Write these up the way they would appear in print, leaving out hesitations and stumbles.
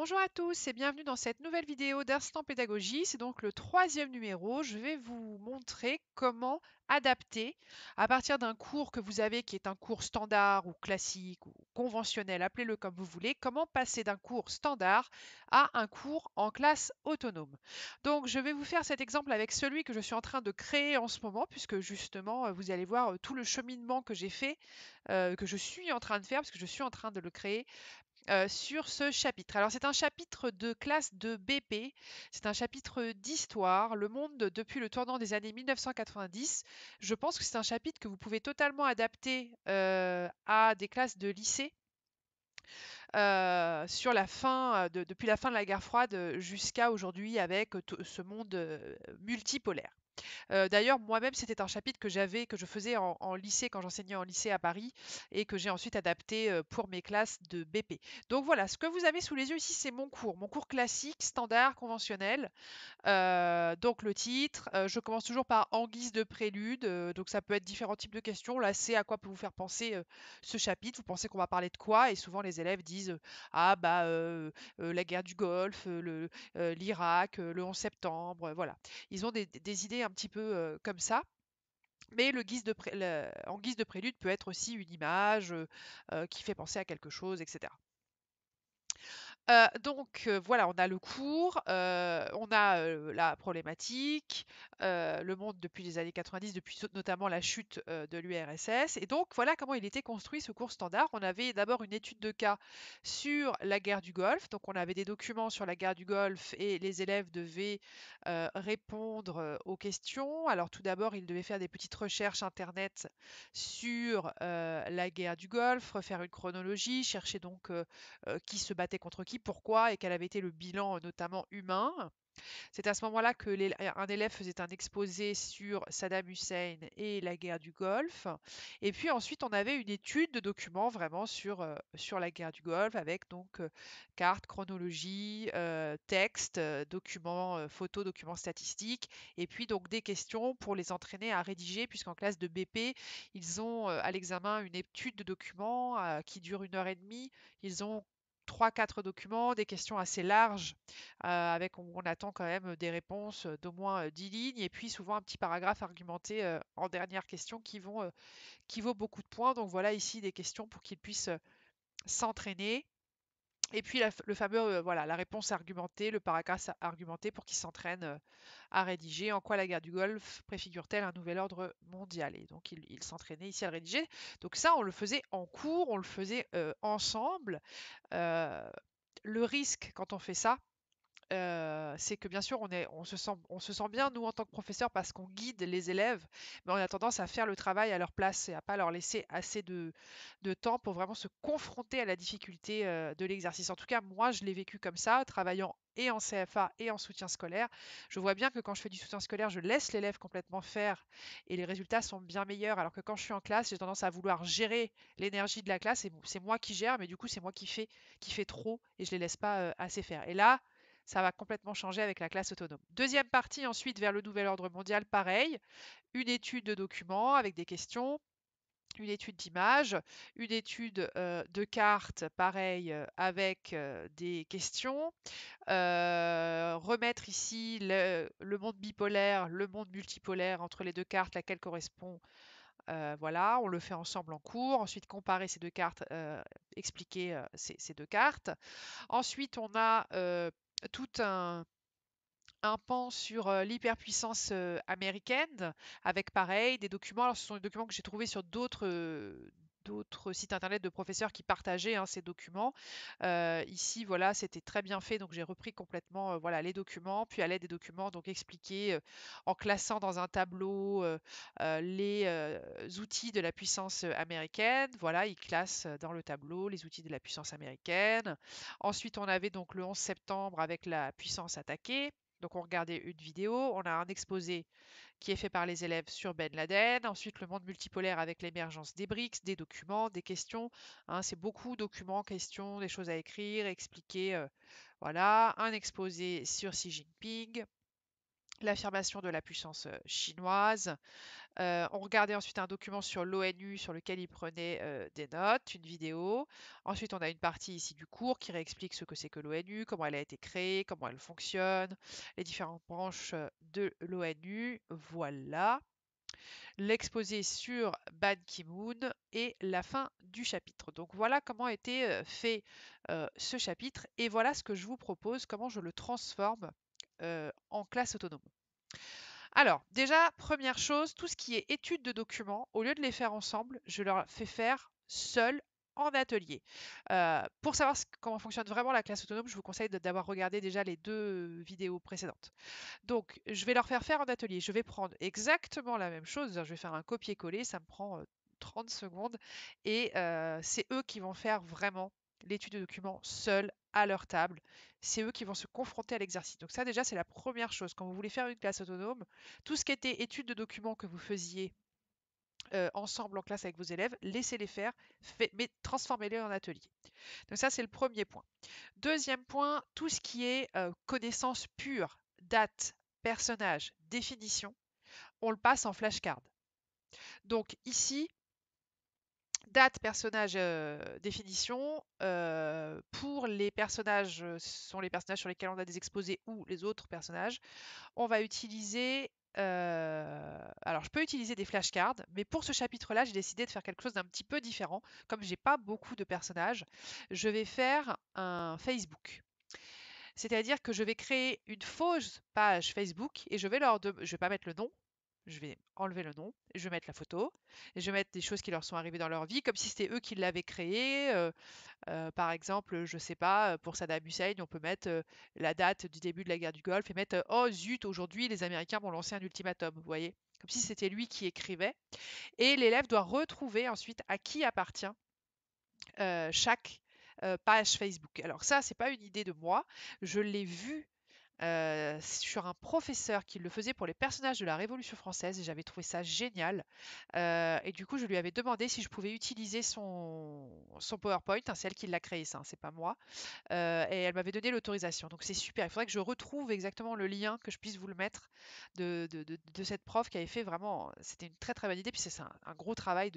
Bonjour à tous et bienvenue dans cette nouvelle vidéo d'Instant Pédagogie. C'est donc le troisième numéro. Je vais vous montrer comment adapter à partir d'un cours que vous avez qui est un cours standard ou classique ou conventionnel, appelez-le comme vous voulez, comment passer d'un cours standard à un cours en classe autonome. Donc je vais vous faire cet exemple avec celui que je suis en train de créer en ce moment puisque justement vous allez voir tout le cheminement que j'ai fait, que je suis en train de faire parce que je suis en train de le créer sur ce chapitre. Alors c'est un chapitre de classe de BP, c'est un chapitre d'histoire, le monde depuis le tournant des années 1990. Je pense que c'est un chapitre que vous pouvez totalement adapter à des classes de lycée. Sur la fin, depuis la fin de la guerre froide jusqu'à aujourd'hui avec ce monde multipolaire. D'ailleurs, moi-même, c'était un chapitre que je faisais en lycée quand j'enseignais en lycée à Paris et que j'ai ensuite adapté pour mes classes de BP. Donc voilà, ce que vous avez sous les yeux ici, c'est mon cours classique, standard, conventionnel. Donc le titre, je commence toujours par en guise de prélude, donc ça peut être différents types de questions. Là, c'est à quoi peut vous faire penser ce chapitre. Vous pensez qu'on va parler de quoi? Et souvent les élèves disent ah bah la guerre du Golfe, l'Irak, le 11 septembre, voilà. Ils ont des idées un petit peu comme ça. Mais en guise de prélude peut être aussi une image qui fait penser à quelque chose, etc. Voilà, on a le cours, on a, la problématique, le monde depuis les années 90, depuis notamment la chute, de l'URSS et donc voilà comment il était construit ce cours standard. On avait d'abord une étude de cas sur la guerre du Golfe, donc on avait des documents sur la guerre du Golfe et les élèves devaient, répondre, aux questions. Alors tout d'abord, ils devaient faire des petites recherches internet sur, la guerre du Golfe, refaire une chronologie, chercher donc, qui se battait contre qui, pourquoi et quel avait été le bilan notamment humain. C'est à ce moment-là que un élève faisait un exposé sur Saddam Hussein et la guerre du Golfe. Et puis ensuite, on avait une étude de documents vraiment sur la guerre du Golfe avec donc carte, chronologie, texte, documents, photos, documents statistiques. Et puis donc des questions pour les entraîner à rédiger, puisqu'en classe de BP, ils ont à l'examen une étude de documents qui dure 1 heure et demie. Ils ont 3, 4 documents, des questions assez larges avec on attend quand même des réponses d'au moins 10 lignes et puis souvent un petit paragraphe argumenté en dernière question qui vaut beaucoup de points. Donc voilà ici des questions pour qu'ils puissent s'entraîner. Et puis le fameux, voilà, la réponse argumentée, le paragraphe argumenté pour qu'ils s'entraînent à rédiger. En quoi la guerre du Golfe préfigure-t-elle un nouvel ordre mondial? Et donc il s'entraînait ici à le rédiger. Donc ça, on le faisait en cours, on le faisait ensemble. Euh, le risque quand on fait ça, c'est que bien sûr on se sent bien nous en tant que professeur parce qu'on guide les élèves, mais on a tendance à faire le travail à leur place et à pas leur laisser assez de temps pour vraiment se confronter à la difficulté, de l'exercice. En tout cas, moi je l'ai vécu comme ça, travaillant et en CFA et en soutien scolaire. Je vois bien que quand je fais du soutien scolaire, je laisse l'élève complètement faire et les résultats sont bien meilleurs, alors que quand je suis en classe, j'ai tendance à vouloir gérer l'énergie de la classe et c'est moi qui gère, mais du coup c'est moi qui fait trop et je les laisse pas, assez faire. Et là, ça va complètement changer avec la classe autonome. Deuxième partie, ensuite, vers le nouvel ordre mondial, pareil, une étude de documents avec des questions, une étude d'images, une étude de cartes, pareil, avec des questions. Remettre ici le monde bipolaire, le monde multipolaire entre les deux cartes, laquelle correspond. Voilà, on le fait ensemble en cours. Ensuite, comparer ces deux cartes, expliquer ces deux cartes. Ensuite, on a tout un pan sur l'hyperpuissance américaine, avec pareil des documents. Alors, ce sont des documents que j'ai trouvés sur d'autres sites internet de professeurs qui partageaient ces documents. Ici, voilà, c'était très bien fait, donc j'ai repris complètement voilà, les documents, puis à l'aide des documents, donc expliquer en classant dans un tableau les outils de la puissance américaine. Voilà, ils classent dans le tableau les outils de la puissance américaine. Ensuite, on avait donc le 11 septembre avec la puissance attaquée. Donc on regardait une vidéo, on a un exposé qui est fait par les élèves sur Ben Laden, ensuite le monde multipolaire avec l'émergence des BRICS, des documents, des questions, c'est beaucoup documents, questions, des choses à écrire, expliquer, voilà, un exposé sur Xi Jinping, l'affirmation de la puissance chinoise. On regardait ensuite un document sur l'ONU sur lequel il prenait des notes, une vidéo. Ensuite, on a une partie ici du cours qui réexplique ce que c'est que l'ONU, comment elle a été créée, comment elle fonctionne, les différentes branches de l'ONU. Voilà. L'exposé sur Ban Ki-moon et la fin du chapitre. Donc voilà comment était fait ce chapitre et voilà ce que je vous propose, comment je le transforme en classe autonome. Alors, déjà, première chose, tout ce qui est études de documents, au lieu de les faire ensemble, je leur fais faire seuls en atelier. Pour savoir comment fonctionne vraiment la classe autonome, je vous conseille d'avoir regardé déjà les 2 vidéos précédentes. Donc, je vais leur faire faire en atelier. Je vais prendre exactement la même chose, je vais faire un copier-coller, ça me prend 30 secondes et c'est eux qui vont faire vraiment l'étude de documents seuls à leur table. C'est eux qui vont se confronter à l'exercice. Donc ça déjà c'est la première chose. Quand vous voulez faire une classe autonome, tout ce qui était étude de documents que vous faisiez ensemble en classe avec vos élèves, laissez-les faire, mais transformez-les en atelier. Donc ça c'est le premier point. Deuxième point, tout ce qui est connaissance pure, date, personnage, définition, on le passe en flashcard. Donc ici, date, personnage, définition. Pour les personnages, ce sont les personnages sur lesquels on a des exposés ou les autres personnages. On va utiliser. Alors, je peux utiliser des flashcards, mais pour ce chapitre-là, j'ai décidé de faire quelque chose d'un petit peu différent. Comme j'ai pas beaucoup de personnages, je vais faire un Facebook. C'est-à-dire que je vais créer une fausse page Facebook et je vais pas mettre le nom, je vais enlever le nom, je vais mettre la photo, et je vais mettre des choses qui leur sont arrivées dans leur vie, comme si c'était eux qui l'avaient créé. Par exemple, je sais pas, pour Saddam Hussein, on peut mettre la date du début de la guerre du Golfe et mettre oh zut, aujourd'hui les Américains vont lancer un ultimatum, vous voyez, comme si c'était lui qui écrivait. Et l'élève doit retrouver ensuite à qui appartient chaque page Facebook. Alors ça, c'est pas une idée de moi, je l'ai vu sur un professeur qui le faisait pour les personnages de la Révolution française et j'avais trouvé ça génial. Et du coup, je lui avais demandé si je pouvais utiliser son PowerPoint, hein, c'est elle qui l'a créé, ça, hein, c'est pas moi. Et elle m'avait donné l'autorisation. Donc c'est super. Il faudrait que je retrouve exactement le lien, que je puisse vous le mettre de cette prof qui avait fait vraiment. C'était une très très bonne idée. Puis c'est un gros travail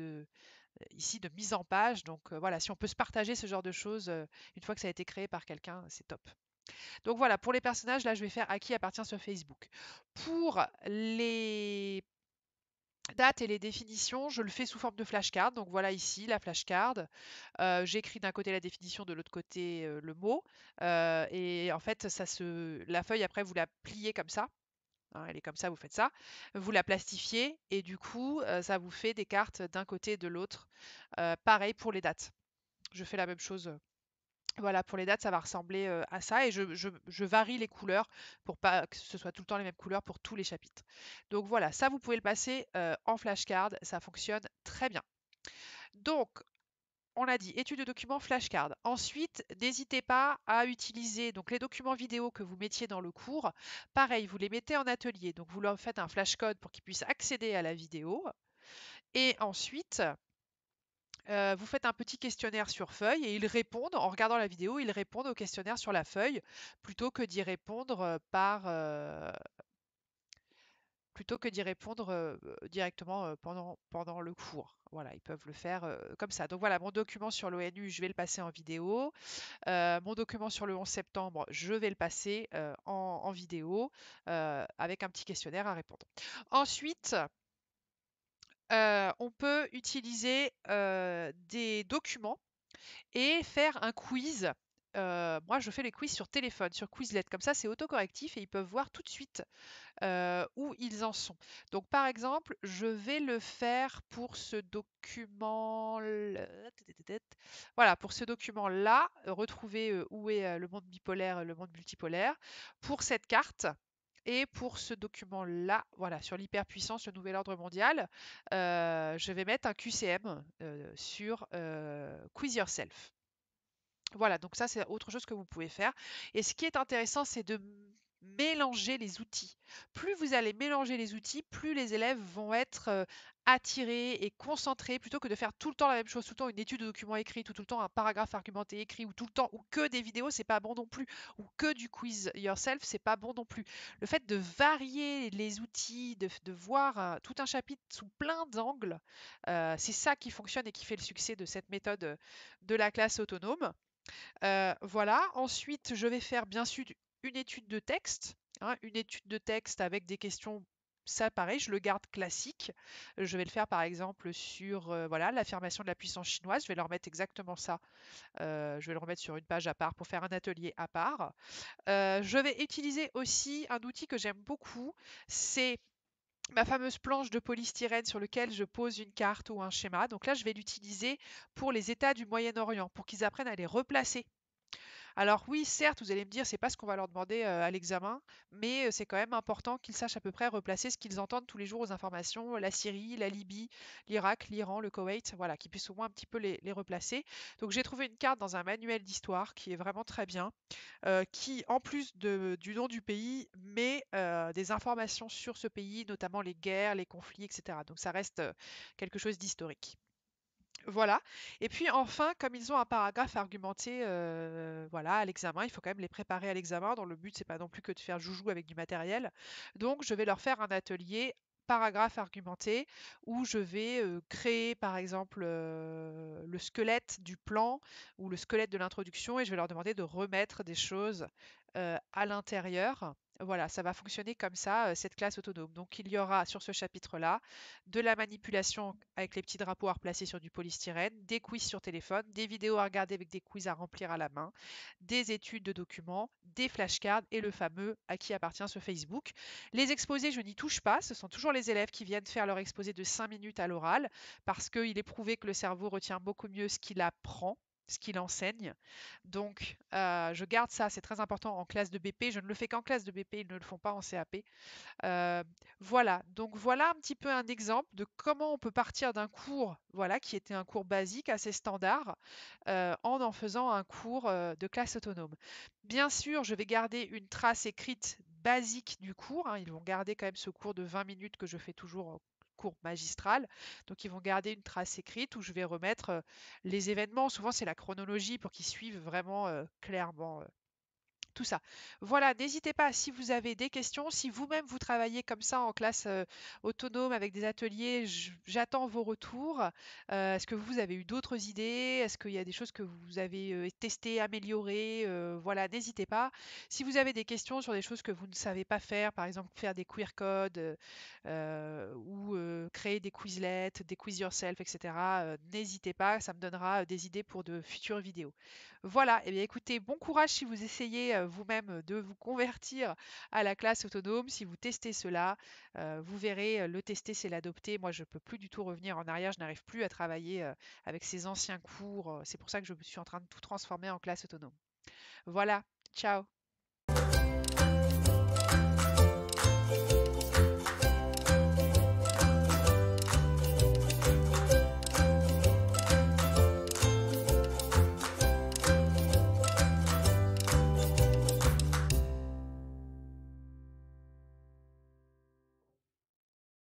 ici de mise en page. Donc voilà, si on peut se partager ce genre de choses une fois que ça a été créé par quelqu'un, c'est top. Donc voilà, pour les personnages, là, je vais faire à qui appartient ce Facebook. Pour les dates et les définitions, je le fais sous forme de flashcard. Donc voilà ici la flashcard. J'écris d'un côté la définition, de l'autre côté le mot. Et en fait, la feuille, après, vous la pliez comme ça. Hein, elle est comme ça, vous faites ça. Vous la plastifiez et du coup, ça vous fait des cartes d'un côté et de l'autre. Pareil pour les dates. Je fais la même chose. Voilà, pour les dates, ça va ressembler à ça et je varie les couleurs pour pas que ce soit tout le temps les mêmes couleurs pour tous les chapitres. Donc voilà, ça vous pouvez le passer en flashcard, ça fonctionne très bien. Donc, on a dit étude de documents flashcard. Ensuite, n'hésitez pas à utiliser donc les documents vidéo que vous mettiez dans le cours. Pareil, vous les mettez en atelier, donc vous leur faites un flashcode pour qu'ils puissent accéder à la vidéo. Et ensuite, vous faites un petit questionnaire sur feuille et ils répondent, en regardant la vidéo, ils répondent au questionnaire sur la feuille plutôt que d'y répondre directement pendant le cours. Voilà, ils peuvent le faire comme ça. Donc voilà, mon document sur l'ONU, je vais le passer en vidéo. Mon document sur le 11 septembre, je vais le passer en vidéo avec un petit questionnaire à répondre. Ensuite, on peut utiliser des documents et faire un quiz. Moi, je fais les quiz sur téléphone, sur Quizlet. Comme ça, c'est autocorrectif et ils peuvent voir tout de suite où ils en sont. Donc, par exemple, je vais le faire pour ce document. Voilà, pour ce document-là, retrouver où est le monde bipolaire, le monde multipolaire. Pour cette carte, et pour ce document-là, voilà, sur l'hyperpuissance, le nouvel ordre mondial, je vais mettre un QCM sur Quiz Yourself. Voilà, donc ça c'est autre chose que vous pouvez faire. Et ce qui est intéressant, c'est de mélanger les outils. Plus vous allez mélanger les outils, plus les élèves vont être attirés et concentrés plutôt que de faire tout le temps la même chose, tout le temps une étude de document écrit, tout le temps un paragraphe argumenté écrit, ou tout le temps, ou que des vidéos, c'est pas bon non plus, ou que du quiz yourself, c'est pas bon non plus. Le fait de varier les outils, de voir tout un chapitre sous plein d'angles, c'est ça qui fonctionne et qui fait le succès de cette méthode de la classe autonome. Voilà. Ensuite, je vais faire bien sûr une étude de texte, hein, une étude de texte avec des questions. Ça, pareil, je le garde classique. Je vais le faire par exemple sur voilà, l'affirmation de la puissance chinoise. Je vais leur mettre exactement ça. Je vais le remettre sur une page à part pour faire un atelier à part. Je vais utiliser aussi un outil que j'aime beaucoup. C'est ma fameuse planche de polystyrène sur laquelle je pose une carte ou un schéma. Donc là, je vais l'utiliser pour les États du Moyen-Orient, pour qu'ils apprennent à les replacer. Alors oui, certes, vous allez me dire, c'est pas ce qu'on va leur demander à l'examen, mais c'est quand même important qu'ils sachent à peu près replacer ce qu'ils entendent tous les jours aux informations, la Syrie, la Libye, l'Irak, l'Iran, le Koweït, voilà, qu'ils puissent au moins un petit peu les replacer. Donc j'ai trouvé une carte dans un manuel d'histoire qui est vraiment très bien, qui, en plus du nom du pays, met des informations sur ce pays, notamment les guerres, les conflits, etc. Donc ça reste quelque chose d'historique. Voilà. Et puis enfin, comme ils ont un paragraphe argumenté, voilà, à l'examen, il faut quand même les préparer à l'examen. Dans le but, c'est pas non plus que de faire joujou avec du matériel. Donc, je vais leur faire un atelier paragraphe argumenté où je vais créer par exemple le squelette du plan ou le squelette de l'introduction et je vais leur demander de remettre des choses à l'intérieur. Voilà, ça va fonctionner comme ça, cette classe autonome. Donc, il y aura sur ce chapitre-là de la manipulation avec les petits drapeaux à replacer sur du polystyrène, des quiz sur téléphone, des vidéos à regarder avec des quiz à remplir à la main, des études de documents, des flashcards et le fameux à qui appartient ce Facebook. Les exposés, je n'y touche pas. Ce sont toujours les élèves qui viennent faire leur exposé de 5 minutes à l'oral parce qu'il est prouvé que le cerveau retient beaucoup mieux ce qu'il apprend, ce qu'il enseigne. Donc, je garde ça, c'est très important en classe de BP. Je ne le fais qu'en classe de BP, ils ne le font pas en CAP. Voilà, donc voilà un petit peu un exemple de comment on peut partir d'un cours, voilà, qui était un cours basique, assez standard, en faisant un cours de classe autonome. Bien sûr, je vais garder une trace écrite basique du cours, hein, ils vont garder quand même ce cours de 20 minutes que je fais toujours en cours magistral. Donc ils vont garder une trace écrite où je vais remettre les événements. Souvent c'est la chronologie pour qu'ils suivent vraiment clairement tout ça. Voilà, n'hésitez pas si vous avez des questions, si vous-même vous travaillez comme ça en classe autonome avec des ateliers, j'attends vos retours. Est-ce que vous avez eu d'autres idées? Est-ce qu'il y a des choses que vous avez testées, améliorées? Voilà, n'hésitez pas. Si vous avez des questions sur des choses que vous ne savez pas faire, par exemple faire des queer codes ou créer des quizlets, des quiz yourself, etc., n'hésitez pas, ça me donnera des idées pour de futures vidéos. Voilà, et bien écoutez, bon courage si vous essayez vous-même de vous convertir à la classe autonome. Si vous testez cela, vous verrez, le tester, c'est l'adopter. Moi, je ne peux plus du tout revenir en arrière, je n'arrive plus à travailler avec ces anciens cours. C'est pour ça que je suis en train de tout transformer en classe autonome. Voilà, ciao.